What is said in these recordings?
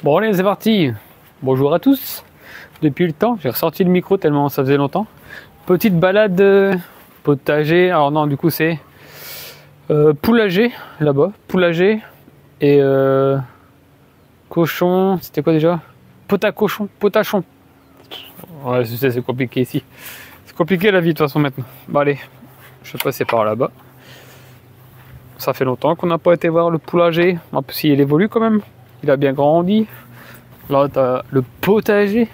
Bon allez, c'est parti. Bonjour à tous. Depuis le temps, j'ai ressorti le micro tellement ça faisait longtemps. Petite balade potager. Alors non, du coup c'est poulager là-bas. Poulager et cochon. C'était quoi déjà? Potachon. Ouais, je sais, c'est compliqué ici. C'est compliqué la vie de toute façon maintenant. Bon allez, je vais passer par là-bas. Ça fait longtemps qu'on n'a pas été voir le poulager. En plus, il évolue quand même. Il a bien grandi. Là, tu as le potager.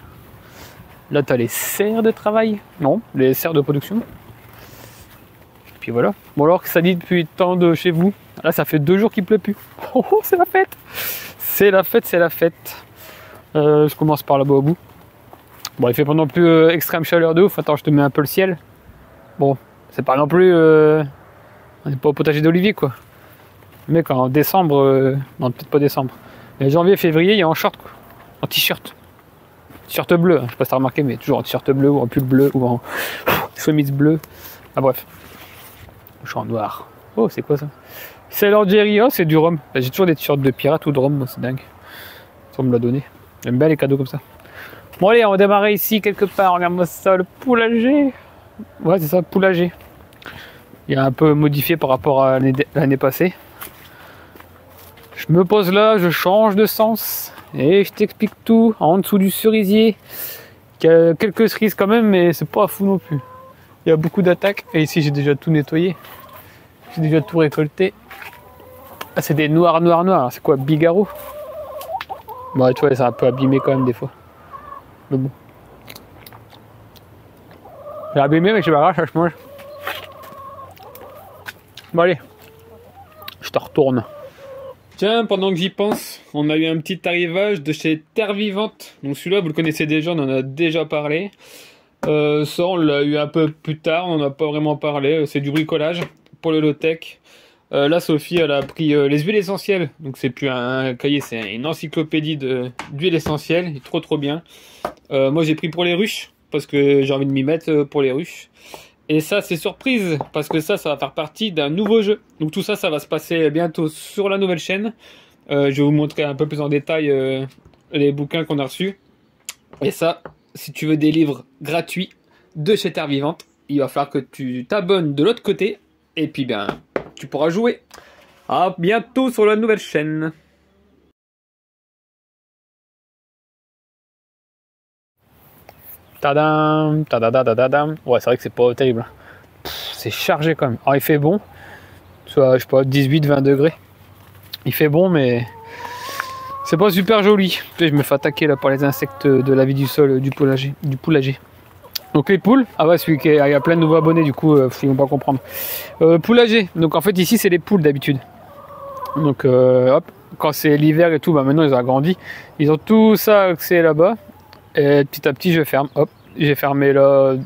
Là, tu as les serres de travail. Non, les serres de production. Et puis voilà. Bon, alors que ça dit depuis tant de chez vous. Là, ça fait 2 jours qu'il pleut plus. Oh, c'est la fête. C'est la fête. Je commence par là-bas au bout. Bon, il fait pas non plus extrême chaleur de ouf. Attends, je te mets un peu le ciel. Bon, c'est pas non plus... on n'est pas au potager d'Olivier, quoi. Mais quand en décembre... non, peut-être pas décembre. Mais janvier, février, il est en short, quoi. En t-shirt. T-shirt bleu, hein. Je sais pas si t'as remarqué, mais toujours en t-shirt bleu ou en pull bleu ou en chemise bleue. Ah bref. Je suis en noir. Oh, c'est quoi ça? C'est Lord Jerry. Oh, c'est du rhum. J'ai toujours des t-shirts de pirate ou de rhum, c'est dingue. Ça me l'a donné. J'aime bien les cadeaux comme ça. Bon allez, on va démarrer ici quelque part. Regarde-moi ça, le poulager. Ouais, c'est ça, poulager. Il est un peu modifié par rapport à l'année passée. Je me pose là, je change de sens et je t'explique tout en dessous du cerisier. Il y a quelques cerises quand même, mais c'est pas fou non plus. Il y a beaucoup d'attaques et ici j'ai déjà tout nettoyé. J'ai déjà tout récolté. Ah, c'est des noirs. C'est quoi, Bigarro? Bon, tu vois, c'est un peu abîmé quand même des fois. Mais bon. C'est abîmé, mais je pas grave, ça se mange. Bon, allez. Je te retourne. Tiens, pendant que j'y pense, on a eu un petit arrivage de chez Terre Vivante. Donc celui-là, vous le connaissez déjà, on en a déjà parlé. Ça, on l'a eu un peu plus tard, on n'en a pas vraiment parlé. C'est du bricolage pour le low-tech. Là, Sophie, elle a pris les huiles essentielles. Donc c'est plus un cahier, c'est une encyclopédie d'huiles essentielles. Il est trop bien. Moi, j'ai pris pour les ruches, parce que j'ai envie de m'y mettre pour les ruches. Et ça, c'est surprise, parce que ça va faire partie d'un nouveau jeu. Donc tout ça, ça va se passer bientôt sur la nouvelle chaîne. Je vais vous montrer un peu plus en détail les bouquins qu'on a reçus. Et ça, si tu veux des livres gratuits de chez Terre Vivante, il va falloir que tu t'abonnes de l'autre côté. Et puis, bien, tu pourras jouer. À bientôt sur la nouvelle chaîne. Tadam, tadadadadam. Ouais, c'est vrai que c'est pas terrible. C'est chargé quand même. Alors, il fait bon. Soit, je sais pas, 18-20 degrés. Il fait bon, mais c'est pas super joli. Je me fais attaquer là par les insectes de la vie du sol du poulager. Donc les poules, ah ouais, celui qui il y a plein de nouveaux abonnés, du coup, ils vont pas comprendre. Poulager. Donc en fait, ici, c'est les poules d'habitude. Donc hop, quand c'est l'hiver et tout, bah maintenant ils ont agrandi. Ils ont tout ça accès là-bas. Et petit à petit, je ferme. Hop, j'ai fermé là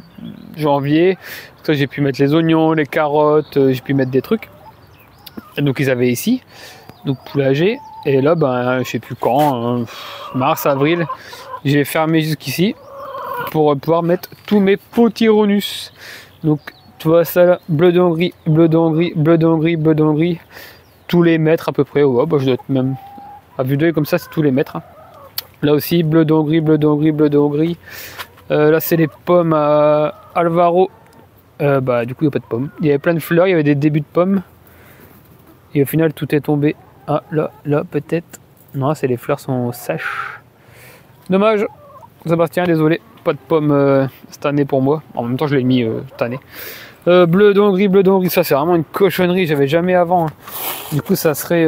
janvier. Ça, j'ai pu mettre les oignons, les carottes, j'ai pu mettre des trucs. Et donc ils avaient ici, donc poulager. Et là, ben, je sais plus quand, mars, avril, j'ai fermé jusqu'ici pour pouvoir mettre tous mes potironus. Donc tu vois ça là, bleu d'Hongrie, tous les mètres à peu près. Ouais, bah, je dois être même à vue d'œil comme ça, c'est tous les mètres. Hein. Là aussi, bleu d'Hongrie. Là, c'est les pommes à Alvaro. Bah, du coup, il n'y a pas de pommes. Il y avait plein de fleurs, il y avait des débuts de pommes. Et au final, tout est tombé. Ah, là, peut-être. Non, c'est les fleurs sont sèches. Dommage. Sébastien, désolé. Pas de pommes cette année pour moi. En même temps, je l'ai mis cette année. Bleu d'Hongrie. Ça, c'est vraiment une cochonnerie. J'avais jamais avant. Hein. Du coup, ça serait...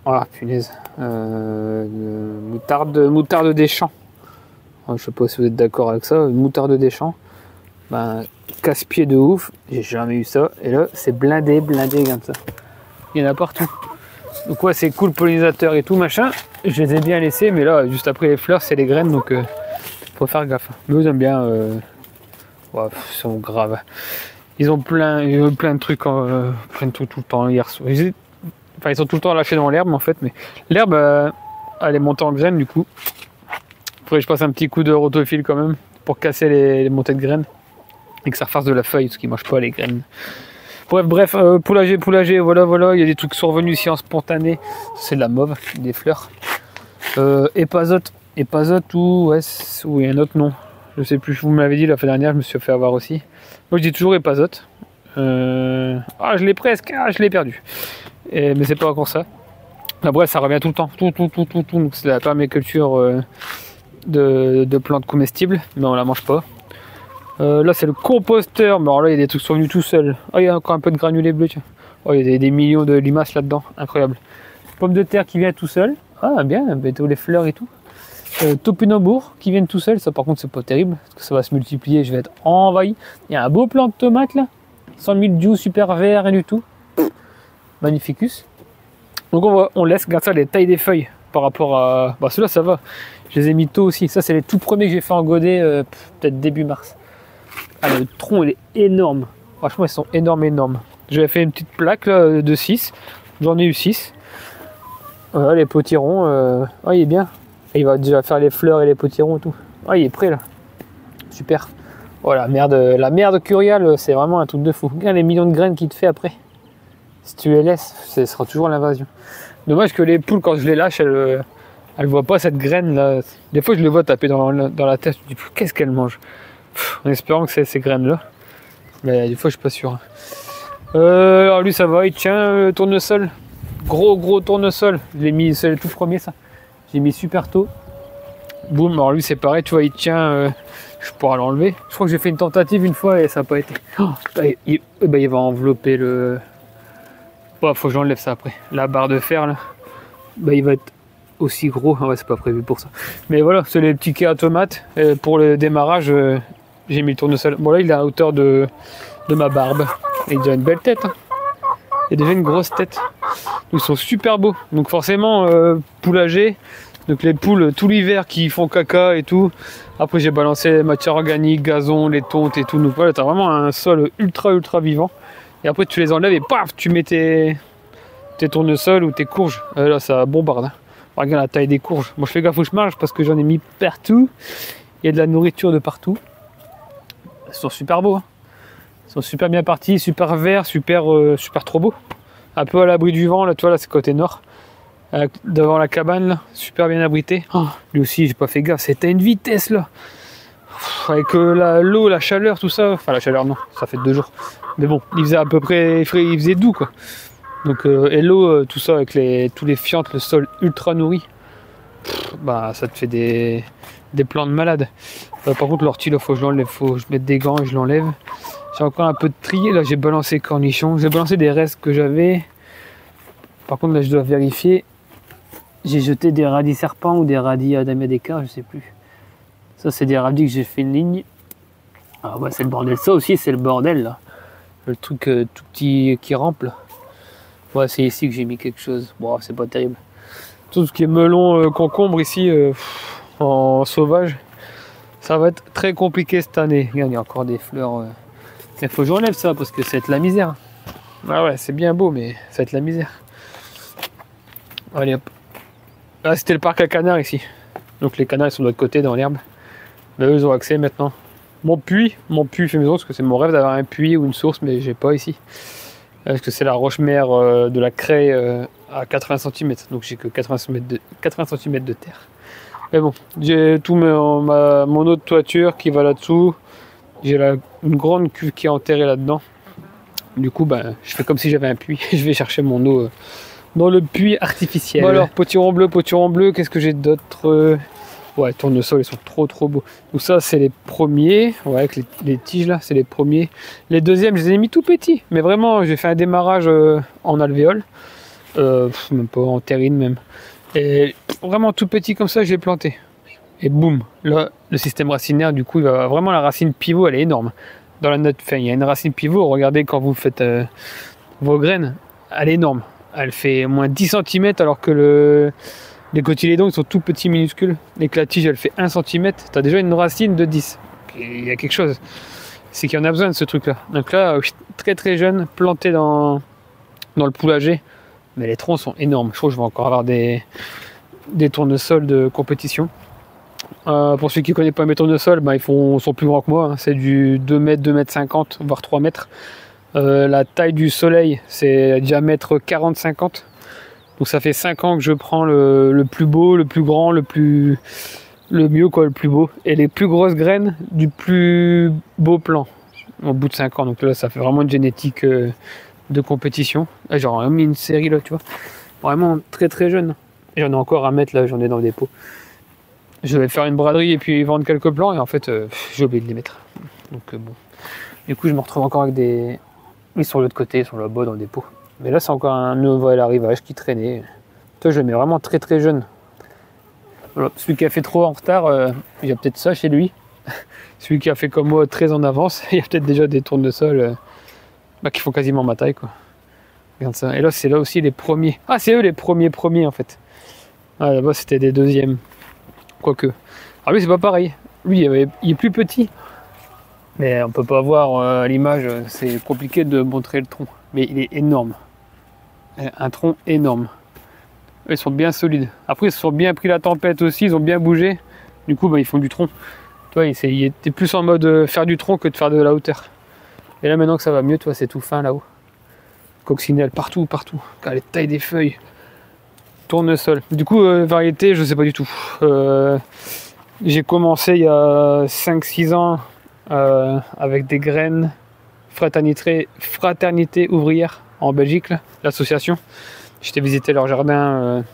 Ah, punaise. Moutarde des champs. Je sais pas si vous êtes d'accord avec ça. Moutarde des champs. Ben, casse-pied de ouf. J'ai jamais eu ça. Et là, c'est blindé comme ça. Il y en a partout. Donc ouais, c'est cool, pollinisateur et tout machin. Je les ai bien laissés, mais là, juste après les fleurs, c'est les graines, donc faut faire gaffe. Mais eux, j'aime bien. Ouais, ils sont graves. Ils ont plein de trucs, tout le temps. Ils sont tout le temps lâchés dans l'herbe en fait, mais l'herbe elle est montée en graines du coup. Faudrait que je passe un petit coup de rotophile quand même pour casser les montées de graines et que ça refasse de la feuille, parce qu'ils mangent pas les graines. Bref, poulager, voilà, il y a des trucs qui sont revenus ici en spontané. C'est de la mauve, des fleurs. Épazote ou il y a un autre nom. Je sais plus, vous m'avez dit la fois dernière, je me suis fait avoir aussi. Moi je dis toujours épazote. Ah, je l'ai presque, je l'ai perdu. Mais c'est pas encore ça. Là, bref, ça revient tout le temps. Tout. C'est la permaculture de plantes comestibles, mais on la mange pas. Là, c'est le composteur. Mais alors là, il y a des trucs qui sont venus tout seuls. Ah, il y a encore un peu de granulés bleus, tiens. Oh, il y a des millions de limaces là-dedans. Incroyable. Pomme de terre qui vient tout seul. Ah, bien, bientôt les fleurs et tout. Topinambour qui viennent tout seul. Ça, par contre, c'est pas terrible. Parce que ça va se multiplier. Je vais être envahi. Il y a un beau plant de tomates là. Sans mildiou, super vert, rien du tout. Magnificus. Donc on laisse, regarde ça, les tailles des feuilles par rapport à... Bah ceux-là ça va, je les ai mis tôt aussi. Ça c'est les tout premiers que j'ai fait en godet, peut-être début mars. Ah le tronc il est énorme. Franchement ils sont énormes. J'avais fait une petite plaque là, de 6. J'en ai eu 6. Voilà les potirons, ah il est bien. Il va déjà faire les fleurs et les potirons et tout. Ah il est prêt là. Super. Voilà, la merde curiale, c'est vraiment un truc de fou. Regarde les millions de graines qu'il te fait après. Si tu les laisses, ce sera toujours l'invasion. Dommage que les poules, quand je les lâche, elles voient pas cette graine là. Des fois, je les vois taper dans la tête. Je me dis, qu'est-ce qu'elles mangent? En espérant que c'est ces graines là. Mais des fois, je suis pas sûr. Alors lui, ça va, il tient le tournesol. Gros tournesol. Je l'ai mis, c'est le tout premier ça. J'ai mis super tôt. Boum, alors lui, c'est pareil, tu vois, il tient. Je pourrais l'enlever. Je crois que j'ai fait une tentative une fois et ça n'a pas été. Il va envelopper le. Bah, faut que j'enlève ça après. La barre de fer là, bah, il va être aussi gros. Ah ouais, c'est pas prévu pour ça. Mais voilà, c'est les petits quais à tomates. Pour le démarrage, j'ai mis le tournesol. Bon là, il est à hauteur de ma barbe. Et il a déjà une belle tête. Hein. Il a déjà une grosse tête. Ils sont super beaux. Donc forcément, poulager. Donc les poules tout l'hiver qui font caca et tout. Après j'ai balancé matière organique, gazon, les tontes et tout. Donc voilà, t'as vraiment un sol ultra vivant. Et après tu les enlèves et paf, tu mets tes tournesols ou tes courges. Là ça bombarde. Hein. Regarde la taille des courges. Moi je fais gaffe où je marche parce que j'en ai mis partout. Il y a de la nourriture de partout. Ils sont super beaux. Hein. Ils sont super bien partis, super verts, super trop beaux. Un peu à l'abri du vent, là tu vois, là c'est côté nord. Devant la cabane là, super bien abrité. Oh, lui aussi j'ai pas fait gaffe, c'était à une vitesse là. Avec l'eau, la chaleur, tout ça. Enfin la chaleur non, ça fait 2 jours. Mais bon, il faisait à peu près, il faisait doux quoi. Donc et l'eau, tout ça avec tous les fientes, le sol ultra nourri. Bah ça te fait des plants de malade. Par contre l'ortie là faut que je l'enlève, faut que je mette des gants et je l'enlève. J'ai encore un peu de trier, là j'ai balancé cornichons, j'ai balancé des restes que j'avais. Par contre là je dois vérifier. J'ai jeté des radis serpents ou des radis adamédéca, je sais plus. Ça c'est des radis que j'ai fait une ligne. Ah ouais c'est le bordel, ça aussi c'est le bordel là. Le truc tout petit qui rampe là. Ouais c'est ici que j'ai mis quelque chose. Bon c'est pas terrible. Tout ce qui est melon, concombre ici en sauvage. Ça va être très compliqué cette année. Regarde il y a encore des fleurs. Il faut que j'enlève ça parce que ça va être la misère. Ah ouais c'est bien beau mais ça va être la misère. Allez hop. Ah, c'était le parc à canards ici. Donc les canards ils sont de l'autre côté dans l'herbe. Là eux ils ont accès maintenant. Mon puits fait maison parce que c'est mon rêve d'avoir un puits ou une source mais j'ai pas ici. Parce que c'est la roche-mère de la craie à 80 cm. Donc j'ai que 80 cm de terre. Mais bon, j'ai tout mon autre toiture qui va là-dessous. J'ai une grande cuve qui est enterrée là-dedans. Du coup ben, je fais comme si j'avais un puits. Je vais chercher mon eau. Dans le puits artificiel. Bon alors, potiron bleu, qu'est-ce que j'ai d'autre? Ouais, tournesol, ils sont trop beaux. Donc ça, c'est les premiers. Ouais, avec les tiges là, c'est les premiers. Les deuxièmes, je les ai mis tout petits. Mais vraiment, j'ai fait un démarrage en alvéole. Même pas en terrine même. Et vraiment tout petit comme ça, je l'ai planté. Et boum, là, le système racinaire, du coup, il va vraiment la racine pivot, elle est énorme. Dans la note, enfin, il y a une racine pivot, regardez quand vous faites vos graines, elle est énorme. Elle fait moins 10 cm alors que les cotylédons ils sont tout petits minuscules et que la tige elle fait 1 cm. Tu as déjà une racine de 10. Il y a quelque chose. C'est qu'il y en a besoin de ce truc là. Donc là, très jeune, planté dans le poulager. Mais les troncs sont énormes. Je crois que je vais encore avoir des tournesols de compétition. Pour ceux qui ne connaissent pas mes tournesols, bah, sont plus grands que moi. Hein. C'est du 2 mètres, 2 mètres 50, voire 3 mètres. La taille du soleil, c'est diamètre 40-50. Donc ça fait 5 ans que je prends le plus beau, le plus grand, le mieux quoi, le plus beau. Et les plus grosses graines du plus beau plant. Au bout de 5 ans. Donc là, ça fait vraiment une génétique de compétition. Là, j'aurais mis une série là, tu vois. Vraiment très très jeune. Et j'en ai encore à mettre là, j'en ai dans le dépôt. Je vais faire une braderie et puis vendre quelques plants. Et en fait, j'ai oublié de les mettre. Donc bon. Du coup, je me retrouve encore avec des... Ils sont de l'autre côté, ils sont là-bas dans le dépôt. Mais là, c'est encore un nouvel arrivage qui traînait. Toi, je le mets vraiment très très jeune. Voilà. Celui qui a fait trop en retard, il y a peut-être ça chez lui. Celui qui a fait comme moi très en avance, il y a peut-être déjà des tournesols qui font quasiment ma taille, quoi. Regarde ça. Et là, c'est là aussi les premiers. Ah, c'est eux les premiers en fait. Ah, là-bas, c'était des deuxièmes. Quoique. Ah, lui, c'est pas pareil. Lui, il est plus petit. Mais on peut pas voir à l'image, c'est compliqué de montrer le tronc. Mais il est énorme. Un tronc énorme. Ils sont bien solides. Après, ils se sont bien pris la tempête aussi, ils ont bien bougé. Du coup, ils font du tronc. Toi, il était plus en mode faire du tronc que de faire de la hauteur. Et là, maintenant que ça va mieux, toi, c'est tout fin là-haut. Coccinelle, partout. Regarde les tailles des feuilles. Tournesol. Du coup, variété, je sais pas du tout. J'ai commencé il y a 5-6 ans avec des graines Fraternité ouvrière en Belgique, l'association. J'étais visiter leur jardin,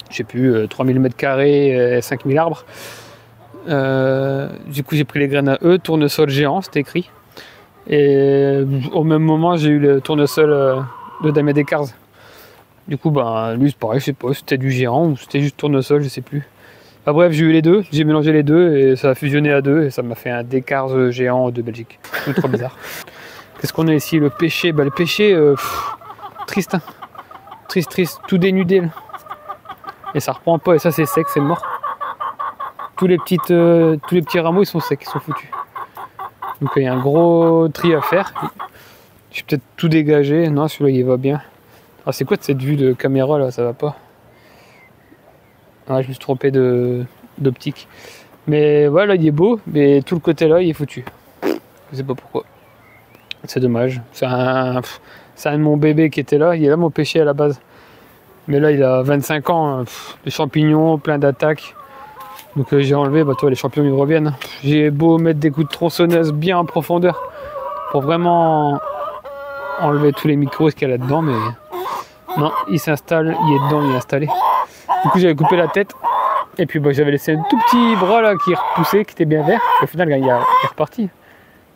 je sais plus, 3000 m², 5000 arbres. Du coup, j'ai pris les graines à eux, tournesol géant, c'était écrit. Et au même moment, j'ai eu le tournesol de Damien Descartes. Du coup, lui, c'est pareil, je sais pas, c'était du géant ou c'était juste tournesol, je sais plus. Enfin, bref, j'ai eu les deux, j'ai mélangé les deux et ça a fusionné à deux et ça m'a fait un Descartes géant de Belgique. C'est trop bizarre. Qu'est-ce qu'on a ici? Le pêcher. Le pêcher, triste, hein. Triste, tout dénudé là. Et ça reprend pas, et ça c'est sec, c'est mort. Tous les petits rameaux ils sont secs, ils sont foutus. Donc il y a un gros tri à faire. Je vais peut-être tout dégager. Non, celui-là il va bien. Ah, c'est quoi de cette vue de caméra là? Ça va pas. Ah, je me suis trompé d'optique. Mais voilà, il est beau, mais tout le côté là il est foutu. Je sais pas pourquoi. C'est dommage. C'est un de mon bébé qui était là. Il est là mon péché à la base. Mais là, il a 25 ans. Les champignons, plein d'attaques. Donc j'ai enlevé. Toi, les champignons, ils reviennent. J'ai beau mettre des coups de tronçonneuse bien en profondeur pour vraiment enlever tous les micros qu'il y a là-dedans. Mais non, il s'installe. Il est dedans, il est installé. Du coup, j'avais coupé la tête. Et puis j'avais laissé un tout petit bras là qui repoussait, qui était bien vert. Au final, il est reparti.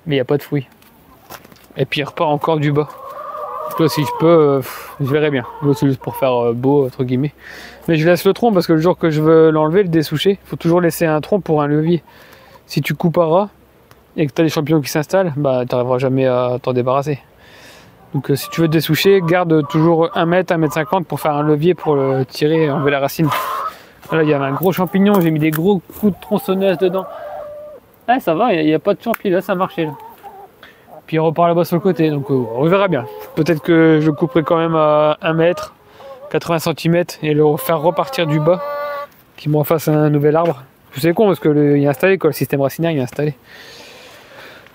Mais il n'y a pas de fruits. Et puis il repart encore du bas. Donc là, si je peux, je verrai bien. Là, c'est juste pour faire beau, entre guillemets. Mais je laisse le tronc parce que le jour que je veux l'enlever, le dessoucher, il faut toujours laisser un tronc pour un levier. Si tu coupes à ras et que tu as les champignons qui s'installent, tu n'arriveras jamais à t'en débarrasser. Donc si tu veux dessoucher, garde toujours 1 mètre, 1,50 m pour faire un levier pour le tirer, enlever la racine. Là, il y avait un gros champignon, j'ai mis des gros coups de tronçonneuse dedans. Ah, ça va, il n'y a pas de champi, là, ça marchait. Là. Puis on repart là-bas sur le côté, donc on verra bien. Peut-être que je couperai quand même à 1 mètre, 80 cm et le faire repartir du bas, qui m'en fasse un nouvel arbre. C'est con parce que il est installé, quoi, le système racinaire il est installé.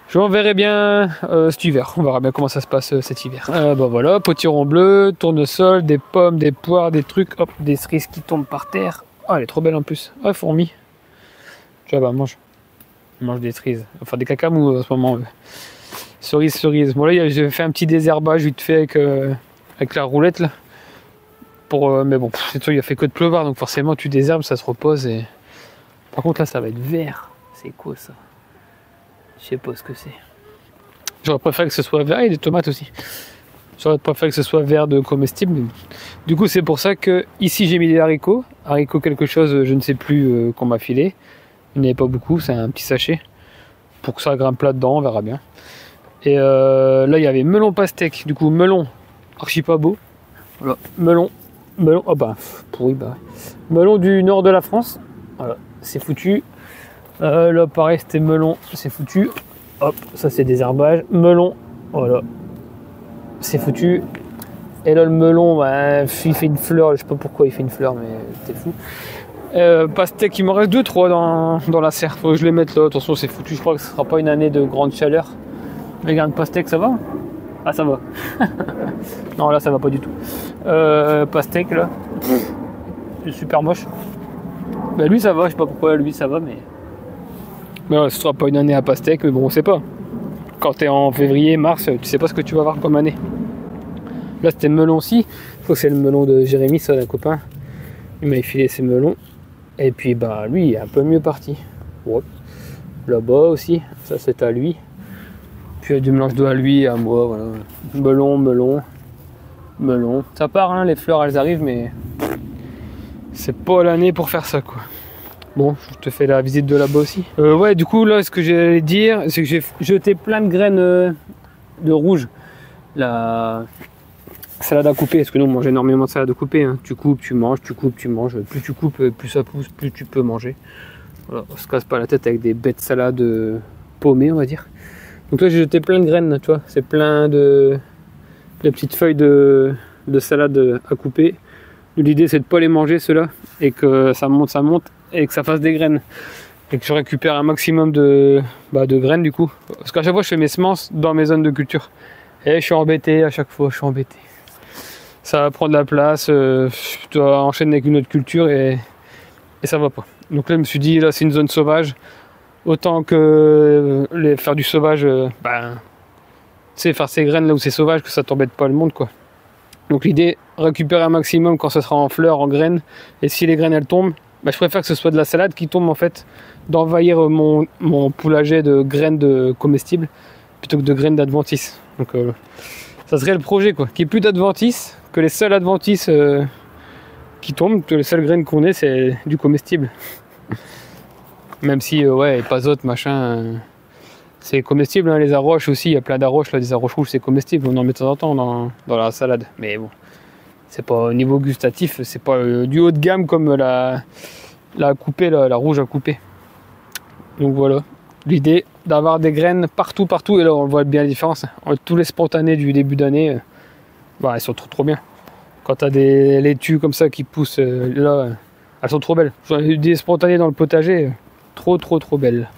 Je verrai bien cet hiver, on verra bien comment ça se passe cet hiver. Voilà, potiron bleu, tournesol, des pommes, des poires, des trucs, hop, des cerises qui tombent par terre. Oh, elle est trop belle en plus. Oh, fourmis. Tu vois, mange des cerises, enfin des cacamous en ce moment. Cerise. Bon là j'ai fait un petit désherbage vite fait avec la roulette là. Mais bon, c'est sûr il a fait que de pleuvoir donc forcément tu désherbes, ça se repose et. Par contre là ça va être vert. C'est quoi ça? Je sais pas ce que c'est. J'aurais préféré que ce soit vert et des tomates aussi. J'aurais préféré que ce soit vert de comestible. Mais... Du coup c'est pour ça que ici j'ai mis des haricots. Haricots quelque chose, je ne sais plus qu'on m'a filé. Il n'y en avait pas beaucoup, c'est un petit sachet. Pour que ça grimpe là dedans, on verra bien. Et là il y avait melon pastèque, du coup melon archi pas beau. Voilà. Melon, oh pourri melon du nord de la France, voilà, c'est foutu. Là pareil c'était melon, c'est foutu. Hop, ça c'est des herbages. Melon, voilà, c'est foutu. Et là le melon, il fait une fleur, je sais pas pourquoi il fait une fleur, mais c'était fou. Pastèque, il m'en reste 2-3 dans la serre, faut que je les mette là, attention c'est foutu, je crois que ce sera pas une année de grande chaleur. Les grains de pastèque ça va. Ah ça va. Non là ça va pas du tout. Pastèque là. C'est super moche. Bah lui ça va, je sais pas pourquoi lui ça va mais. Mais ouais, ce sera pas une année à pastèque, mais bon on sait pas. Quand t'es en février, mars, tu sais pas ce que tu vas avoir comme année. Là c'était le melon aussi. Je crois que c'est le melon de Jérémy, ça un copain. Il m'a filé ses melons. Et puis bah lui il est un peu mieux parti. Ouais. Là-bas aussi, ça c'est à lui. Puis du mélange d'eau à lui et à moi, voilà. Melon. Ça part, hein, les fleurs elles arrivent, mais c'est pas l'année pour faire ça, quoi. Bon, je te fais la visite de là-bas aussi. Ouais, du coup, là, ce que j'allais dire, c'est que j'ai jeté plein de graines de rouge. La salade à couper, parce que nous, on mange énormément de salade à couper. Hein. Tu coupes, tu manges, tu coupes, tu manges. Plus tu coupes, plus ça pousse, plus tu peux manger. Voilà, on se casse pas la tête avec des bêtes salades paumées, on va dire. Donc là j'ai jeté plein de graines, tu vois, c'est plein de petites feuilles de salade à couper. L'idée c'est de pas les manger ceux-là et que ça monte et que ça fasse des graines. Et que je récupère un maximum de graines du coup. Parce qu'à chaque fois je fais mes semences dans mes zones de culture. Et je suis embêté à chaque fois, je suis embêté. Ça va prendre de la place, je dois enchaîner avec une autre culture et ça va pas. Donc là je me suis dit là c'est une zone sauvage. Autant que faire du sauvage, tu sais, faire ces graines là où c'est sauvage, que ça t'embête pas le monde, quoi. Donc l'idée, récupérer un maximum quand ça sera en fleurs, en graines, et si les graines elles tombent, je préfère que ce soit de la salade qui tombe en fait, d'envahir mon poulager de graines comestibles, plutôt que de graines d'adventice. Donc ça serait le projet, quoi, qu'il n'y ait plus d'adventice, que les seuls adventices qui tombent, que les seules graines qu'on ait, c'est du comestible. Même si, ouais, pas autres, machin, c'est comestible, hein, les arroches aussi, il y a plein d'arroches, là, des arroches rouges, c'est comestible, on en met de temps en temps dans la salade. Mais bon, c'est pas au niveau gustatif, c'est pas du haut de gamme comme la coupée, la rouge à couper. Donc voilà, l'idée d'avoir des graines partout, et là on voit bien la différence. Tous les spontanés du début d'année, ils sont trop bien. Quand t'as des laitues comme ça qui poussent, là, elles sont trop belles. J'en ai eu des spontanés dans le potager. Trop belle.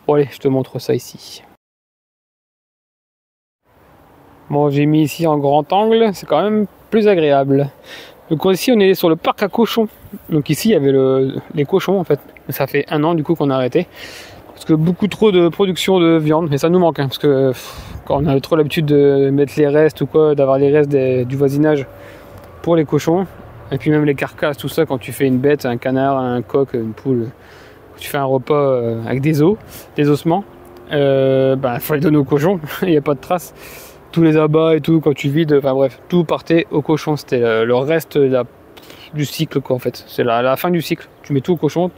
Bon allez, je te montre ça ici. Bon, j'ai mis ici en grand angle, c'est quand même plus agréable. Donc ici on est sur le parc à cochons. Donc ici il y avait les cochons en fait. Ça fait 1 an du coup qu'on a arrêté. Parce que beaucoup trop de production de viande, mais ça nous manque. Hein, parce que quand on a trop l'habitude de mettre les restes ou quoi, d'avoir les restes du voisinage pour les cochons. Et puis même les carcasses, tout ça, quand tu fais une bête, un canard, un coq, une poule. Tu fais un repas avec des os, des ossements, il faut les donner aux cochons, il n'y a pas de traces. Tous les abats et tout, quand tu vides, enfin bref, tout partait aux cochons. C'était le reste du cycle, quoi, en fait. C'est la fin du cycle. Tu mets tout aux cochons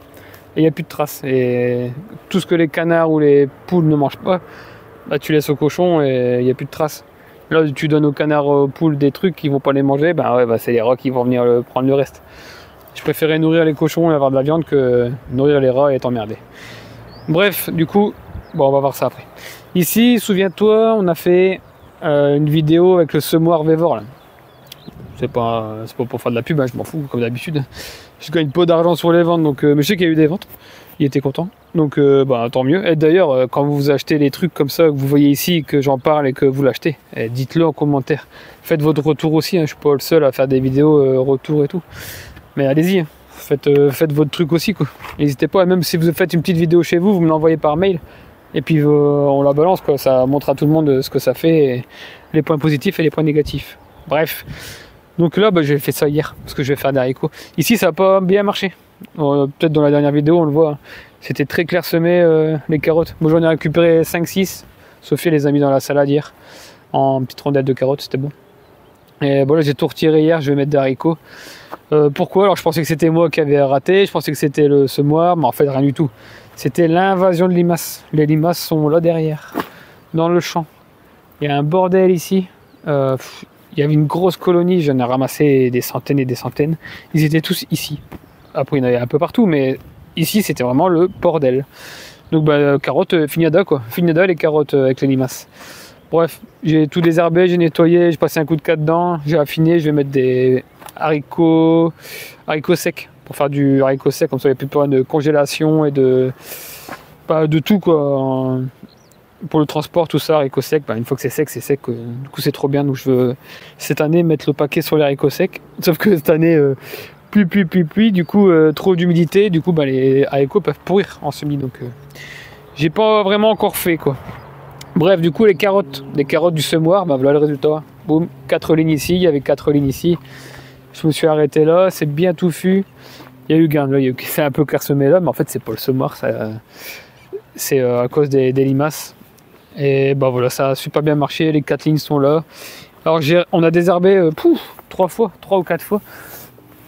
et il n'y a plus de traces. Et tout ce que les canards ou les poules ne mangent pas, tu laisses aux cochons et il n'y a plus de traces. Là, tu donnes aux canards, aux poules des trucs qui ne vont pas les manger, c'est les rats qui vont venir prendre le reste. Je préférais nourrir les cochons et avoir de la viande que nourrir les rats et être emmerdé. Bref, du coup, on va voir ça après. Ici, souviens-toi, on a fait une vidéo avec le semoir Vévor. C'est pas pour faire de la pub, hein, je m'en fous, comme d'habitude. Je gagne pas d'argent sur les ventes, donc, mais je sais qu'il y a eu des ventes. Il était content, donc tant mieux. Et d'ailleurs, quand vous achetez les trucs comme ça, que vous voyez ici, que j'en parle et que vous l'achetez, dites-le en commentaire. Faites votre retour aussi, hein, je suis pas le seul à faire des vidéos retour et tout. Mais allez-y, faites votre truc aussi, quoi. N'hésitez pas, même si vous faites une petite vidéo chez vous, vous me l'envoyez par mail. Et puis on la balance, quoi. Ça montre à tout le monde ce que ça fait, et les points positifs et les points négatifs. Bref. Donc là, j'ai fait ça hier, parce que je vais faire des haricots. Ici, ça n'a pas bien marché. Peut-être dans la dernière vidéo, on le voit. C'était très clairsemé, les carottes. Moi, j'en ai récupéré 5-6. Sophie les a mis dans la salade hier, en petites rondelles de carottes, c'était bon. Et bon, là, j'ai tout retiré hier, je vais mettre des haricots. Pourquoi? Alors je pensais que c'était moi qui avais raté, je pensais que c'était le semoir, mais en fait rien du tout. C'était l'invasion de limaces. Les limaces sont là derrière, dans le champ. Il y a un bordel ici. Il y avait une grosse colonie, j'en ai ramassé des centaines et des centaines. Ils étaient tous ici. Après il y en avait un peu partout, mais ici c'était vraiment le bordel. Donc carottes, Finiada quoi. Finiada les carottes avec les limaces. Bref, j'ai tout désherbé, j'ai nettoyé, j'ai passé un coup de 4 dedans, j'ai affiné, je vais mettre des haricots secs pour faire du haricot sec, comme ça il n'y a plus de problème de congélation et de tout quoi. pour le transport, tout ça, haricots secs, bah, une fois que c'est sec, c'est sec. Du coup, c'est trop bien. Donc, je veux cette année mettre le paquet sur les haricots secs. Sauf que cette année, pluie, du coup, trop d'humidité. Du coup, bah, les haricots peuvent pourrir en semis. Donc, j'ai pas vraiment encore fait, quoi. Bref, du coup, les carottes du semoir, bah, voilà le résultat. Boum, 4 lignes ici, il y avait 4 lignes ici. Je me suis arrêté là, c'est bien touffu. Il y a eu gain, là, c'est un peu clairsemé là, mais en fait, c'est pas le semoir, c'est à cause des limaces. Et bah voilà, ça a super bien marché, les 4 lignes sont là. Alors on a désherbé 3 ou 4 fois.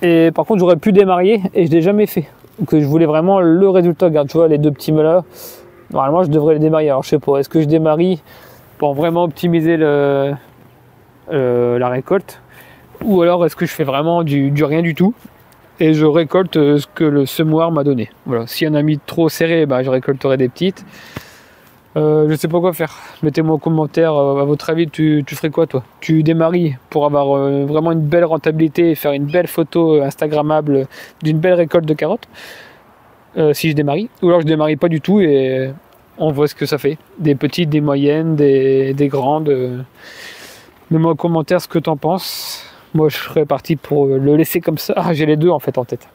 Et par contre j'aurais pu démarrer et je l'ai jamais fait. Donc je voulais vraiment le résultat. Regarde, tu vois les deux petits là. Normalement je devrais les démarrer. Alors je sais pas, est-ce que je démarre pour vraiment optimiser la récolte, ou alors est-ce que je fais vraiment du rien du tout et je récolte ce que le semoir m'a donné. Voilà, s'il y en a mis trop serré, bah, je récolterai des petites. Je sais pas quoi faire. Mettez-moi en commentaire, à votre avis, tu ferais quoi toi? Tu démarries pour avoir vraiment une belle rentabilité et faire une belle photo instagrammable d'une belle récolte de carottes, si je démarrie, ou alors je démarrie pas du tout et on voit ce que ça fait. Des petites, des moyennes, des grandes. Mets-moi en commentaire ce que t'en penses. Moi je serais parti pour le laisser comme ça. Ah, j'ai les deux en fait en tête.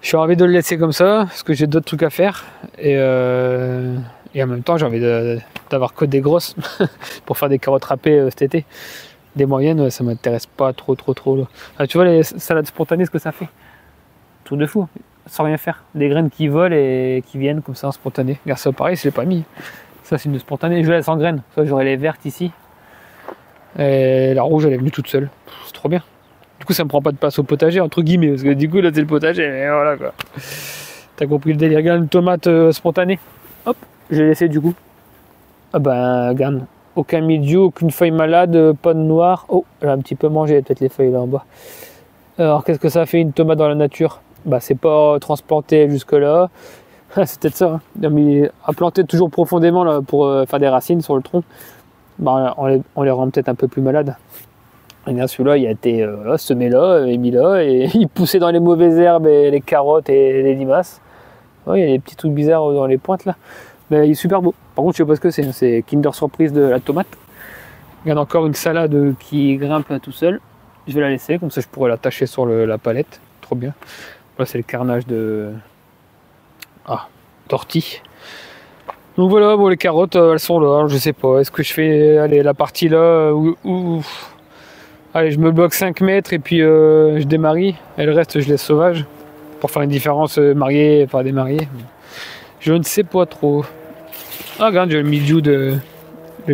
Je suis envie de le laisser comme ça, parce que j'ai d'autres trucs à faire. Et en même temps, j'ai envie d'avoir que des grosses pour faire des carottes râpées cet été. Des moyennes, ça m'intéresse pas trop. Là. Ah, tu vois les salades spontanées, ce que ça fait? Truc de fou, sans rien faire. Des graines qui volent et qui viennent comme ça en spontané. Regarde ça, pareil, je l'ai pas mis. Ça, c'est une spontanée. Je la laisse en graines. Ça, j'aurai les vertes ici. Et la rouge, elle est venue toute seule. C'est trop bien. Du coup, ça me prend pas de place au potager, entre guillemets, parce que du coup, là, c'est le potager, mais voilà, quoi. T'as compris le délire. Regarde une tomate spontanée. Hop, j'ai laissé du coup. Ah ben, regarde. Aucun milieu, aucune feuille malade, pas de noir. Oh, elle a un petit peu mangé, peut-être les feuilles là en bas. Alors, qu'est-ce que ça fait une tomate dans la nature? Bah, c'est pas transporté jusque-là. C'est peut-être ça. Hein. Mais à planter toujours profondément là, pour faire des racines sur le tronc, bah, on les rend peut-être un peu plus malades. Et bien celui-là, il a été semé là, et mis là, et il poussait dans les mauvaises herbes et les carottes et les limaces. Ouais, il y a des petits trucs bizarres dans les pointes là. Mais il est super beau. Par contre, je sais pas ce que c'est Kinder Surprise de la tomate. Il y a encore une salade qui grimpe tout seul. Je vais la laisser, comme ça je pourrais l'attacher sur la palette. Trop bien. Là, c'est le carnage d'ortie. Donc voilà, bon, les carottes, elles sont là. Je sais pas, est-ce que je fais la partie là où allez, je me bloque 5 mètres et puis je démarie. Et le reste, je laisse sauvage. Pour faire une différence mariée, pas démariée. Je ne sais pas trop. Ah, regarde, j'ai le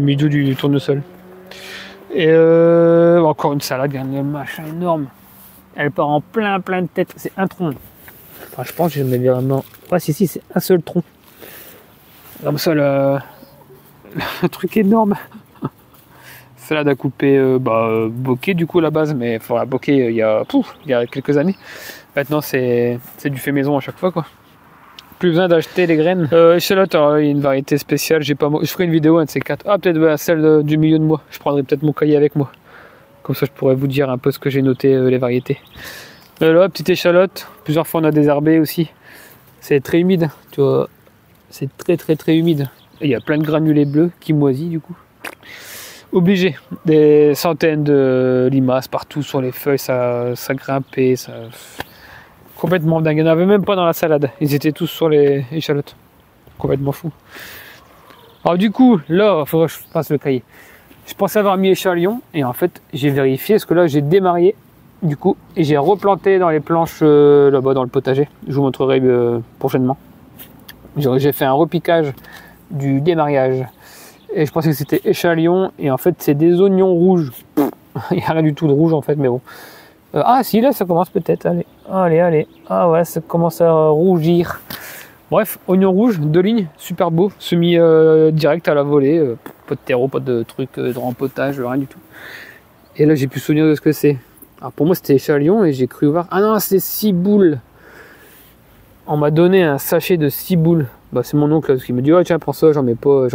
milieu du tournesol. Et encore une salade, regarde le machin énorme. Elle part en plein de têtes. C'est un tronc. Enfin, je pense que je vais mettre vraiment. Ouais, si, c'est un seul tronc. Comme ça, le truc énorme. Salade à couper bokeh du coup à la base, mais il faudra bokeh il y a quelques années. Maintenant c'est du fait maison à chaque fois quoi. Plus besoin d'acheter les graines. Échalote, alors il y a une variété spéciale, je ferai une vidéo un de ces quatre. Ah peut-être celle du milieu de moi. Je prendrai peut-être mon cahier avec moi. Comme ça je pourrais vous dire un peu ce que j'ai noté les variétés. Là, petite échalote, plusieurs fois on a désherbé aussi. C'est très humide, tu vois. C'est très humide. Et il y a plein de granulés bleus qui moisissent du coup. Obligé, des centaines de limaces partout sur les feuilles, ça grimpait, ça complètement dingue. Il n'y en avait même pas dans la salade, ils étaient tous sur les échalotes, complètement fou. Alors du coup, là, il faudrait que je passe le cahier. Je pensais avoir mis échalion et en fait j'ai vérifié parce que là j'ai démarié du coup et j'ai replanté dans les planches là-bas dans le potager. Je vous montrerai prochainement. J'ai fait un repiquage du démariage. Et je pensais que c'était échalion et en fait c'est des oignons rouges. Il n'y a rien du tout de rouge en fait, mais bon. Ah si, là ça commence peut-être, allez. Ah ouais, ça commence à rougir. Bref, oignon rouge, 2 lignes, super beau, semi direct à la volée, pas de terreau, pas de truc de rempotage, rien du tout. Et là j'ai plus souvenir de ce que c'est. Alors pour moi c'était échalion et j'ai cru voir. Ah non, c'est ciboules. On m'a donné un sachet de ciboules. Bah c'est mon oncle qui me dit, oh tiens prends ça, j'en veux pas,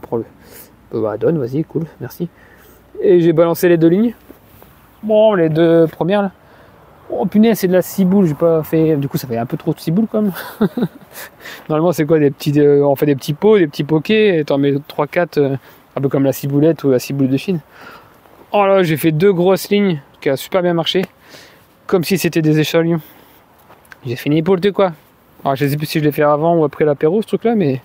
prends-le. Bah donne, vas-y, cool, merci. Et j'ai balancé les 2 lignes. Bon, les 2 premières là. Oh punaise, c'est de la ciboule, j'ai pas fait. Du coup, ça fait un peu trop de ciboule quand même. Normalement, c'est quoi des petits. On fait des petits pots, des petits pokés, et t'en mets 3-4, un peu comme la ciboulette ou la ciboule de Chine. Oh là, j'ai fait 2 grosses lignes qui a super bien marché. Comme si c'était des échalots. J'ai fait n'importe quoi. Alors, je sais plus si je l'ai fait avant ou après l'apéro, ce truc là, mais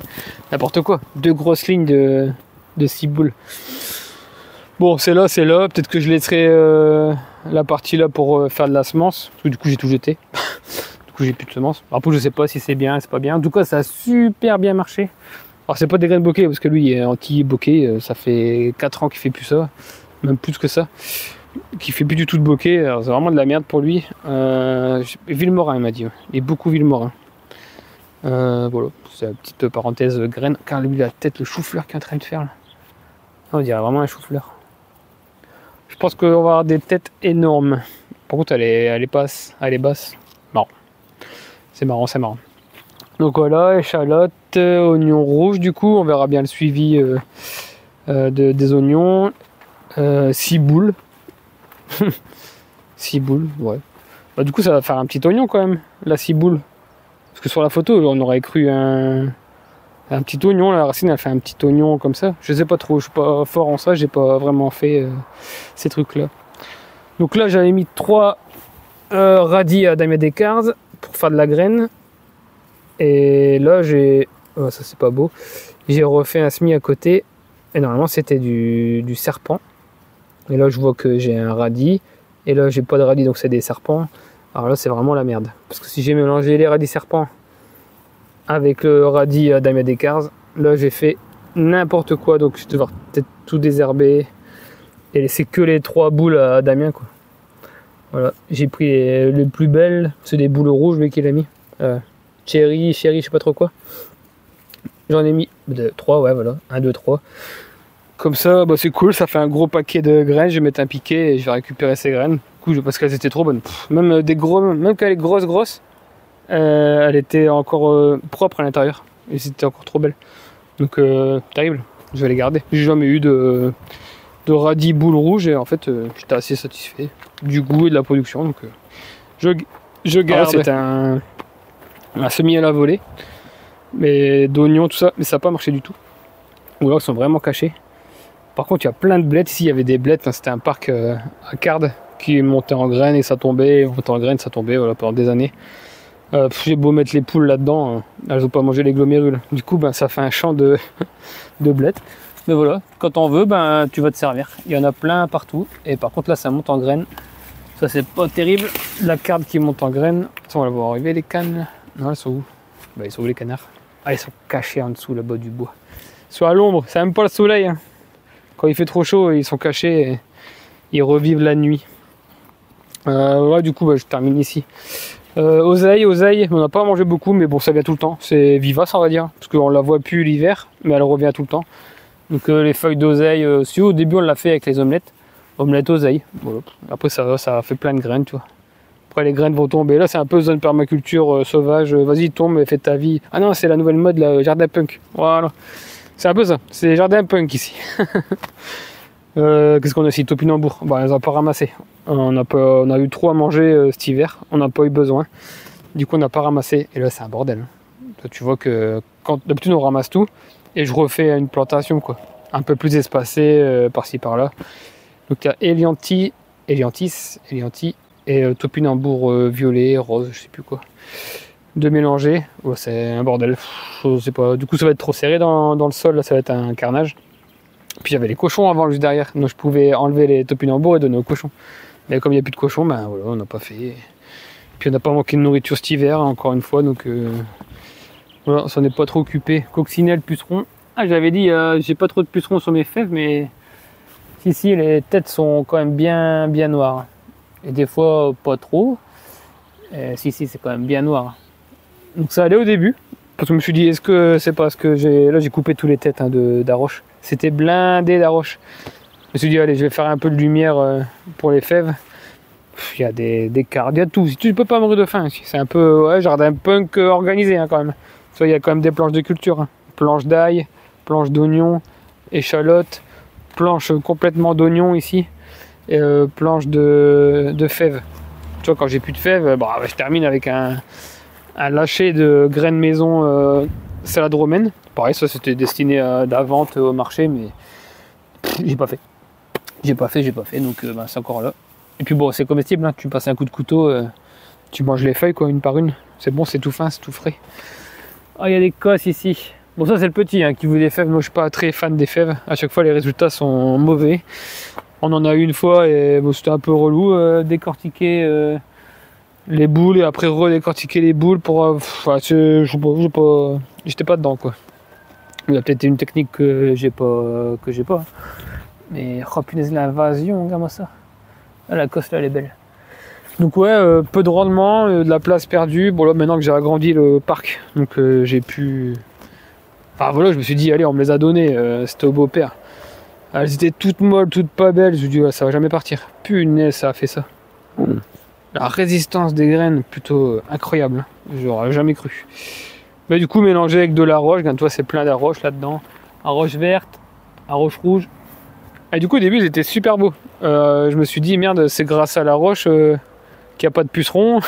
n'importe quoi. 2 grosses lignes de ciboule. Bon, c'est là. Peut-être que je laisserai la partie là pour faire de la semence. Parce que du coup, j'ai tout jeté. Du coup, j'ai plus de semences. Après, je sais pas si c'est bien, c'est pas bien. En tout cas, ça a super bien marché. Alors, c'est pas des graines bokeh parce que lui, il est anti-bokeh. Ça fait 4 ans qu'il fait plus ça. Même plus que ça. Qui fait plus du tout de bokeh. Alors, c'est vraiment de la merde pour lui. Villemorin, il m'a dit. Ouais. Il est beaucoup Villemorin. Voilà, c'est la petite parenthèse graine. Car lui, la tête, le chou-fleur qu'il est en train de faire là. On dirait vraiment un chou-fleur. Je pense qu'on va avoir des têtes énormes. Par contre, elle est basse. Marrant. C'est marrant, c'est marrant. Donc voilà, échalote, oignon rouge. Du coup, on verra bien le suivi des oignons. Ciboule. Ciboule, ouais. Bah, du coup, ça va faire un petit oignon quand même, la ciboule. Parce que sur la photo, on aurait cru un petit oignon. La racine, elle fait un petit oignon comme ça. Je sais pas trop, je suis pas fort en ça. J'ai pas vraiment fait ces trucs-là. Donc là, j'avais mis 3 radis à damier d'écart pour faire de la graine. Et là, j'ai... Oh, ça, c'est pas beau. J'ai refait un semis à côté. Et normalement, c'était du serpent. Et là, je vois que j'ai un radis. Et là, j'ai pas de radis, donc c'est des serpents. Alors là, c'est vraiment la merde. Parce que si j'ai mélangé les radis serpents avec le radis à damier d'écart, là, j'ai fait n'importe quoi. Donc, je vais devoir peut-être tout désherber et laisser que les 3 boules à Damien, quoi. Voilà, j'ai pris les plus belles. C'est des boules rouges, lui, qu'il a mis. Cherry, je sais pas trop quoi. J'en ai mis 3, ouais, voilà. 1, 2, 3. Comme ça, bah, c'est cool, ça fait un gros paquet de graines. Je vais mettre un piquet et je vais récupérer ces graines. Du coup, parce qu'elles étaient trop bonnes. Même quand elle est grosse, elle était encore propre à l'intérieur. Et c'était encore trop belle. Donc, terrible. Je vais les garder. J'ai jamais eu de radis boule rouge et en fait, j'étais assez satisfait du goût et de la production. Donc, je garde. C'était un semis à la volée. Mais d'oignons, tout ça. Mais ça n'a pas marché du tout. Ou alors, ils sont vraiment cachés. Par contre, il y a plein de blettes. Ici, il y avait des blettes. Enfin, c'était un parc à Cardes qui montait en graines et ça tombait. Montait en graines, ça tombait voilà, pendant des années. J'ai beau mettre les poules là-dedans, elles n'ont pas mangé les glomérules. Du coup, ben, ça fait un champ de blettes. Mais voilà, quand on veut, ben, tu vas te servir. Il y en a plein partout. Et par contre, là, ça monte en graines. Ça, c'est pas terrible. La carde qui monte en graines. Attends, on va voir arriver les cannes. Non, elles sont où? Ben, ils sont où les canards? Ah, ils sont cachés en dessous là-bas du bois. Ils sont à l'ombre, c'est même pas le soleil. Hein. Quand il fait trop chaud, ils sont cachés et ils revivent la nuit. Ouais, du coup, bah, je termine ici. Oseille, on n'a pas mangé beaucoup, mais bon, ça vient tout le temps. C'est vivace, on va dire, parce qu'on la voit plus l'hiver, mais elle revient tout le temps. Donc les feuilles d'oseille, si au début on l'a fait avec les omelettes, omelette oseille. Voilà. Après ça fait plein de graines, tu vois. Après les graines vont tomber. Là, c'est un peu zone permaculture sauvage. Vas-y, tombe et fais ta vie. Ah non, c'est la nouvelle mode, la jardin punk. Voilà. C'est un peu ça. C'est jardin punk ici. Qu'est-ce qu'on a ici? Topinambour. Bon, on les a pas ramassés. On a eu trop à manger cet hiver. On n'a pas eu besoin. Du coup, on n'a pas ramassé. Et là, c'est un bordel. Là, tu vois que d'habitude, on ramasse tout. Et je refais une plantation, quoi. Un peu plus espacée par-ci, par-là. Donc, il y a Elianthi et topinambour violet, rose, je sais plus quoi. De mélanger. Ouais, c'est un bordel. Je sais pas. Du coup, ça va être trop serré dans le sol. Là, ça va être un carnage. Puis j'avais les cochons avant juste derrière, donc je pouvais enlever les topinambours et donner aux cochons. Mais comme il n'y a plus de cochons, ben voilà, on n'a pas fait. Puis on n'a pas manqué de nourriture cet hiver, encore une fois, donc voilà, on s'en est pas trop occupé. Coccinelle, puceron. Ah, j'avais dit, j'ai pas trop de pucerons sur mes fèves, mais si, les têtes sont quand même bien noires. Et des fois, pas trop. Si, c'est quand même bien noir. Donc ça allait au début, parce que je me suis dit, est-ce que c'est parce que j'ai coupé tous les têtes d'arroche. C'était blindé d'arroche. Je me suis dit, allez, je vais faire un peu de lumière pour les fèves. Il y a des cartes, il y a tout. Tu ne peux pas mourir de faim. C'est un peu jardin punk organisé hein, quand même. Il y a quand même des planches de culture. Hein. Planches d'ail, planches d'oignons, échalotes, planches complètement d'oignons ici. Et planches de fèves. Tu vois, quand j'ai plus de fèves, bah, je termine avec un lâcher de graines maison salade romaine. Pareil, ça c'était destiné à la vente au marché, mais j'ai pas fait. J'ai pas fait, donc bah, c'est encore là. Et puis bon, c'est comestible, hein. Tu passes un coup de couteau, tu manges les feuilles quoi, une par une. C'est bon, c'est tout fin, c'est tout frais. Ah, il y a des cosses ici. Bon, ça c'est le petit hein, qui veut des fèves. Moi je suis pas très fan des fèves. À chaque fois les résultats sont mauvais. On en a eu une fois et bon, c'était un peu relou, décortiquer les boules et après redécortiquer les boules pour. J'étais pas dedans quoi. Il y a peut-être une technique que j'ai pas. Mais oh punaise, l'invasion, regarde-moi ça. Ah, la cosse là elle est belle. Donc ouais, peu de rendement, de la place perdue. Bon là maintenant que j'ai agrandi le parc, donc j'ai pu... Enfin voilà, je me suis dit allez on me les a données, c'était au beau-père. Elles étaient toutes molles, toutes pas belles, je me suis dit ouais, ça va jamais partir. Punaise ça a fait ça. La résistance des graines plutôt incroyable, hein. J'aurais jamais cru. Mais du coup mélangé avec de la roche, regarde toi c'est plein d'arroches là-dedans. Arroche verte, arroche rouge. Et du coup au début ils étaient super beaux. Je me suis dit merde c'est grâce à la roche qu'il n'y a pas de pucerons.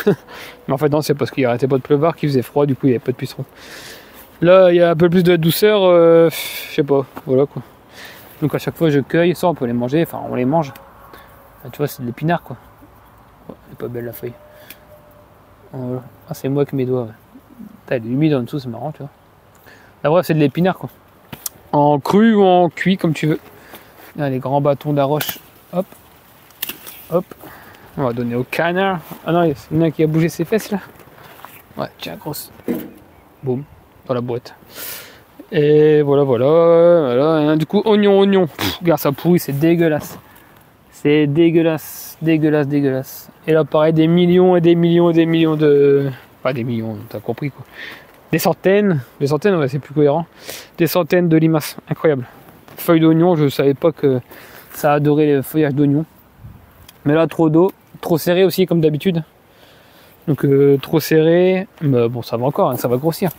Mais en fait non, c'est parce qu'il arrêtait pas de pleuvoir, qu'il faisait froid, du coup il n'y avait pas de pucerons. Là il y a un peu plus de douceur, je sais pas, voilà quoi. Donc à chaque fois je cueille, ça on peut les manger, enfin on les mange. Ah, tu vois c'est de l'épinard quoi. Oh, elle est pas belle la feuille. Voilà. Ah c'est moi avec mes doigts. Ouais. Elle est humide en dessous, c'est marrant tu vois. Là bref c'est de l'épinard quoi. En cru ou en cuit comme tu veux. Là les grands bâtons d'arroche, hop, hop. On va donner au canard. Ah non, il y en a un qui a bougé ses fesses là. Ouais, tiens, grosse. Boum, dans la boîte. Et voilà, voilà. Du coup, oignon. Pff, regarde, ça pourrit, c'est dégueulasse. C'est dégueulasse. Et là, pareil, des millions de... Pas des millions, t'as compris quoi. Des centaines, ouais, c'est plus cohérent. Des centaines de limaces, incroyable. Feuilles d'oignon, je savais pas que ça adorait le feuillage d'oignon. Mais là, trop d'eau. Trop serré aussi comme d'habitude. Donc trop serré, mais bon ça va encore, hein, ça va grossir.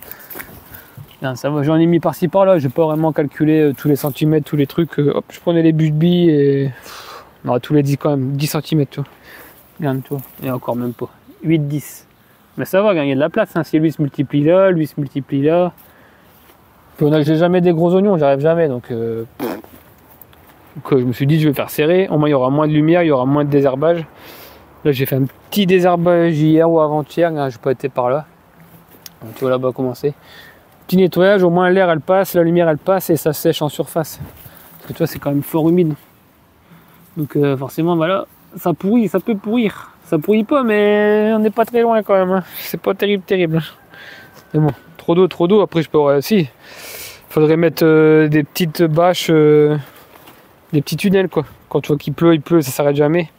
J'en ai mis par-ci par-là, j'ai pas vraiment calculé tous les centimètres, tous les trucs. Hop, je prenais les buts de billes et. Non, tous les 10 quand même, 10 cm toi. Regarde toi, et encore même pas. 8-10. Mais ça va, il y a de la place, hein. Si lui se multiplie là, lui se multiplie là. Puis j'ai jamais des gros oignons, j'arrive jamais, donc je me suis dit je vais faire serrer, au moins il y aura moins de lumière, il y aura moins de désherbage. Là j'ai fait un petit désherbage hier ou avant-hier, j'ai pas été par là. Donc, tu vois là-bas commencer. Petit nettoyage, au moins l'air elle passe, la lumière elle passe et ça sèche en surface. Parce que tu vois c'est quand même fort humide. Donc forcément voilà, ça pourrit, ça peut pourrir. Ça pourrit pas mais on n'est pas très loin quand même. Hein. C'est pas terrible. Mais bon, trop d'eau, après je peux... si, faudrait mettre des petites bâches, des petits tunnels quoi. Quand tu vois qu'il pleut, ça s'arrête jamais.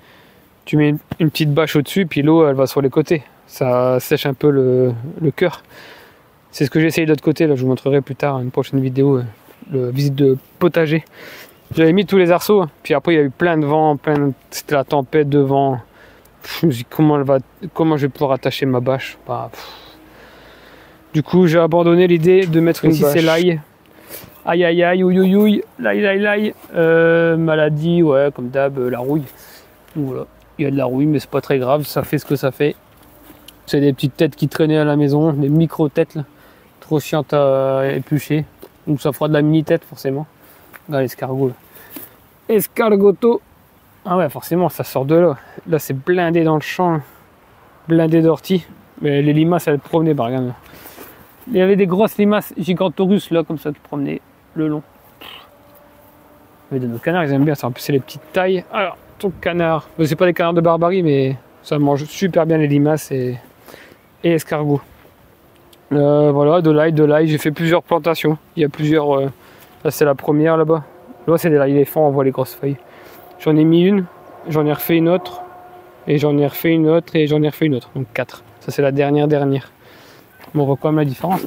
Tu mets une petite bâche au-dessus, puis l'eau elle va sur les côtés. Ça sèche un peu le cœur. C'est ce que j'ai essayé de l'autre côté, là je vous montrerai plus tard une prochaine vidéo, la visite de potager. J'avais mis tous les arceaux, puis après il y a eu plein de vent, c'était la tempête de vent. Je me suis dit comment je vais pouvoir attacher ma bâche. Bah, du coup j'ai abandonné l'idée de mettre une bâche. Ici c'est l'ail. Aïe, ouïe, l'ail. Maladie, ouais, comme d'hab, la rouille. Voilà. Il y a de la rouille, mais c'est pas très grave, ça fait ce que ça fait. C'est des petites têtes qui traînaient à la maison, des micro-têtes, là. Trop chiantes à éplucher. Donc ça fera de la mini-tête, forcément. Regarde l'escargot. Escargoto. Ah ouais, forcément, ça sort de là. Là, c'est blindé dans le champ. Blindé d'orties. Mais les limaces, elles promenaient, bah, regarde. Il y avait des grosses limaces gigantorus, là, comme ça, qui promenaient le long. Mais de nos canards, ils aiment bien ça. En plus, c'est les petites tailles. Alors, ton canard. C'est pas des canards de barbarie, mais ça mange super bien les limaces et escargots. Voilà, de l'ail. J'ai fait plusieurs plantations. Il y a plusieurs. Là, c'est la première là-bas. Là, c'est des l'ail éléphant, on voit les grosses feuilles. J'en ai mis une, j'en ai refait une autre, et j'en ai refait une autre, et j'en ai refait une autre. Donc 4. Ça, c'est la dernière. Bon, on voit quand même la différence.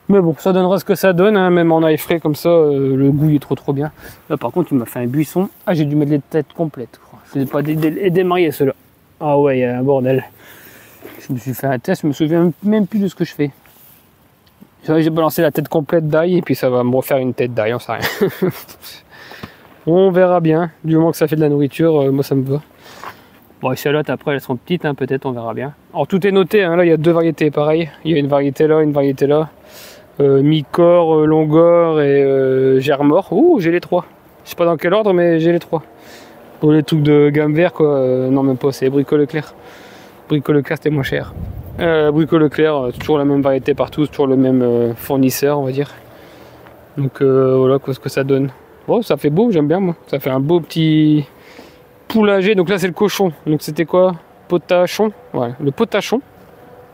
Mais bon, ça donnera ce que ça donne, hein. Même en ail frais comme ça, le goût il est trop bien. Là par contre il m'a fait un buisson. Ah j'ai dû mettre les têtes complètes. C'est pas démarié ceux-là. Ah ouais, il y a un bordel. Je me suis fait un test, je me souviens même plus de ce que je fais. J'ai balancé la tête complète d'ail et puis ça va me refaire une tête d'ail, on sait rien. On verra bien, du moment que ça fait de la nourriture, moi ça me va. Bon, les chalotes après elles sont petites, hein, peut-être, on verra bien. Alors tout est noté, hein, là il y a 2 variétés pareil. Il y a une variété là, une variété là. Micor, Longor et Germor. Ouh, j'ai les 3. Je sais pas dans quel ordre, mais j'ai les 3. Pour les trucs de gamme vert, quoi. Non, même pas, c'est Brico Leclerc. Brico Leclerc, c'était moins cher. Brico Leclerc, toujours la même variété partout, toujours le même fournisseur, on va dire. Donc voilà quoi, ce que ça donne. Bon, ça fait beau, j'aime bien moi. Ça fait un beau petit poulager. Donc là, c'est le cochon. Donc c'était quoi? Potachon. Ouais, le potachon.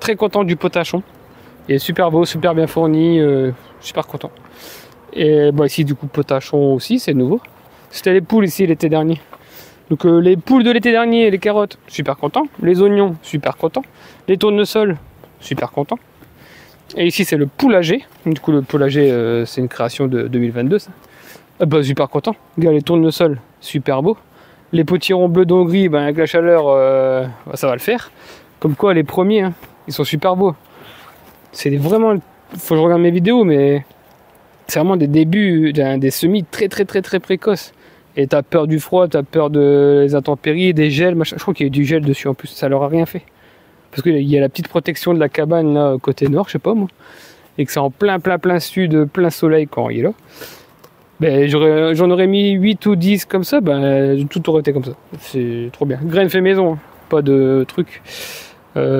Très content du potachon. Il est super beau, super bien fourni. Super content. Et bah, ici, du coup, potachon aussi, c'est nouveau. C'était les poules ici l'été dernier. Donc les poules de l'été dernier, les carottes, super content. Les oignons, super content. Les tournesols, super content. Et ici c'est le poulager. Du coup le poulager c'est une création de 2022 ça. Bah, super content. Regarde les tournesols, super beau. Les potirons bleus d'Hongrie, ben, avec la chaleur bah, ça va le faire. Comme quoi les premiers, hein, ils sont super beaux. C'est vraiment, faut que je regarde mes vidéos, mais c'est vraiment des débuts, des semis très précoces. Et t'as peur du froid, t'as peur des intempéries, des gels, machin. Je crois qu'il y a du gel dessus en plus, ça leur a rien fait. Parce qu'il y a la petite protection de la cabane là, côté nord, je sais pas moi. Et que c'est en plein sud, plein soleil quand il est là. Ben, j'en aurais mis 8 ou 10 comme ça, ben, tout aurait été comme ça. C'est trop bien. Graines fait maison, hein. Pas de truc.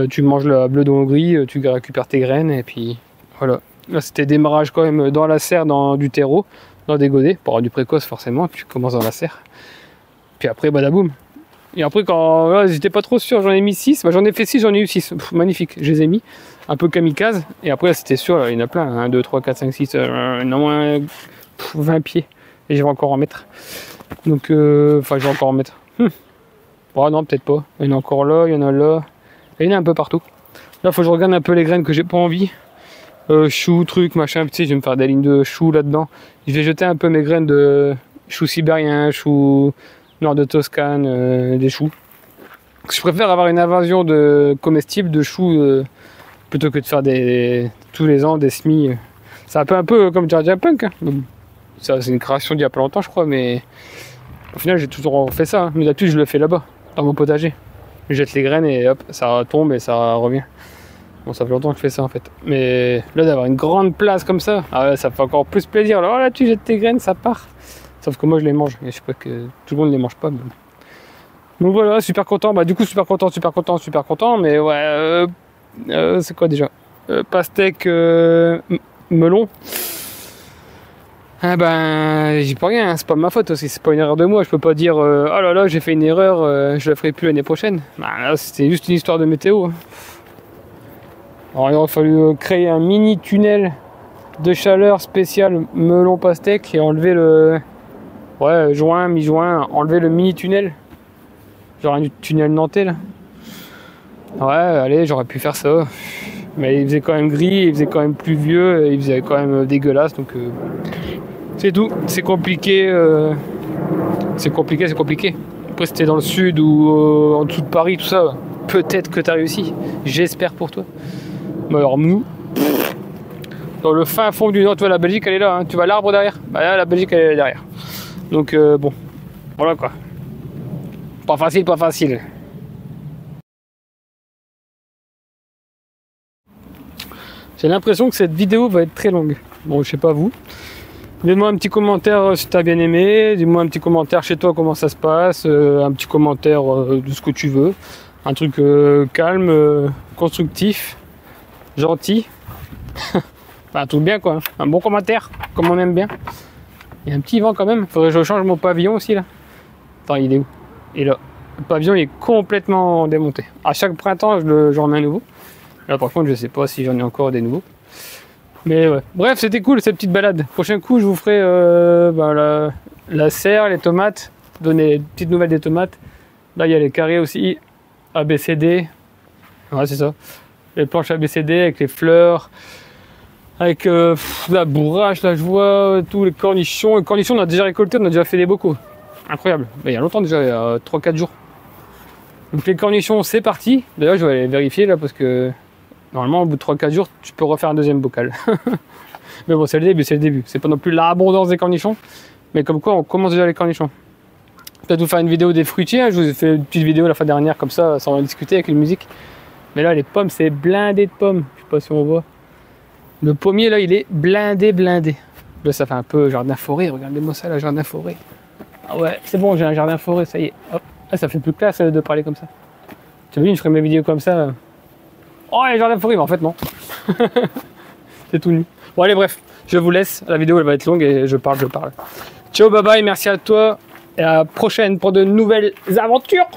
Tu manges la bleu de Hongrie, tu récupères tes graines et puis voilà. Là c'était démarrage quand même dans la serre, dans du terreau. Dans des godets, pour avoir du précoce forcément, puis tu commences dans la serre. Puis après, badaboum. Et après, quand là, j'étais pas trop sûr, j'en ai mis 6, bah, j'en ai fait 6, j'en ai eu 6. Pff, magnifique, je les ai mis. Un peu kamikaze. Et après, c'était sûr, là, il y en a plein. 1, 2, 3, 4, 5, 6, il y en a moins 20 pieds. Et je vais encore en mettre. Donc, enfin, je vais encore en mettre. Oh non, peut-être pas. Il y en a encore là, il y en a là. Et il y en a un peu partout. Là, faut que je regarde un peu les graines que j'ai pas envie. Choux, trucs, machin, tu sais, je vais me faire des lignes de choux là-dedans. Je vais jeter un peu mes graines de choux sibériens, choux nord de Toscane, des choux. Je préfère avoir une invasion de comestibles, de choux, plutôt que de faire tous les ans des semis. C'est un peu comme Jar Jar Punk. Hein. Ça, c'est une création d'il y a pas longtemps, je crois, mais au final, j'ai toujours fait ça. Hein. Mais d'habitude, je le fais là-bas, dans mon potager. Je jette les graines et hop, ça tombe et ça revient. Bon, ça fait longtemps que je fais ça en fait. Mais là, d'avoir une grande place comme ça, ah ouais, ça fait encore plus plaisir. Alors là, tu jettes tes graines, ça part. Sauf que moi, je les mange. Et je sais pas que tout le monde ne les mange pas. Mais... Donc voilà, super content. Bah, du coup, super content. Mais ouais, c'est quoi déjà pastèque melon. Ah ben, j'y peux rien. Hein. C'est pas ma faute aussi. C'est pas une erreur de moi. Je peux pas dire oh là là, j'ai fait une erreur, je la ferai plus l'année prochaine. Bah, là, c'était juste une histoire de météo. Hein. Alors il aurait fallu créer un mini tunnel de chaleur spécial melon pastèque et enlever le... Ouais, juin, mi-juin, enlever le mini tunnel. Genre un tunnel nantais là. Ouais, allez, j'aurais pu faire ça. Mais il faisait quand même gris, il faisait quand même pluvieux, il faisait quand même dégueulasse, donc... c'est tout, c'est compliqué. C'est compliqué. Après c'était dans le sud ou en dessous de Paris, tout ça. Peut-être que t'as réussi. J'espère pour toi. Mais alors nous, dans le fin fond du nord, tu vois la Belgique elle est là, hein. Tu vois l'arbre derrière, bah là la Belgique elle est derrière. Donc bon, voilà quoi. Pas facile. J'ai l'impression que cette vidéo va être très longue. Bon, je sais pas vous. Dis-moi un petit commentaire si t'as bien aimé. Dis-moi un petit commentaire chez toi comment ça se passe. Un petit commentaire de ce que tu veux. Un truc calme, constructif. Gentil. Enfin, un truc bien quoi. Un bon commentaire, comme on aime bien. Il y a un petit vent quand même. Faudrait que je change mon pavillon aussi là. Attends, il est où? Et là. Le pavillon il est complètement démonté. À chaque printemps, j'en remets un nouveau. Là par contre, je sais pas si j'en ai encore des nouveaux. Mais ouais. Bref, c'était cool cette petite balade. Prochain coup, je vous ferai la serre, les tomates. Donner des petites nouvelles des tomates. Là, il y a les carrés aussi. ABCD. Ouais, c'est ça. Les planches ABCD avec les fleurs, avec la bourrache, là je vois tous les cornichons. Les cornichons on a déjà récolté, on a déjà fait des bocaux. Incroyable. Mais il y a longtemps déjà, il y a 3-4 jours. Donc les cornichons c'est parti. D'ailleurs je vais aller vérifier là parce que normalement au bout de 3-4 jours tu peux refaire un deuxième bocal. Mais bon c'est le début. C'est pas non plus l'abondance des cornichons. Mais comme quoi on commence déjà les cornichons. Peut-être vous faire une vidéo des fruitiers, hein. Je vous ai fait une petite vidéo la fois dernière comme ça, sans en discuter avec une musique. Mais là les pommes, c'est blindé de pommes, je sais pas si on voit. Le pommier là, il est blindé. Là ça fait un peu jardin forêt, regardez-moi ça, là, jardin forêt. Ah ouais, c'est bon, j'ai un jardin forêt, ça y est. Hop. Ah, ça fait plus classe de parler comme ça. Tu as vu, je ferais mes vidéos comme ça. Oh, il y a un jardin forêt, mais en fait non. C'est tout nu. Bon allez, bref, je vous laisse, la vidéo elle va être longue et je parle. Ciao, bye bye, merci à toi et à la prochaine pour de nouvelles aventures.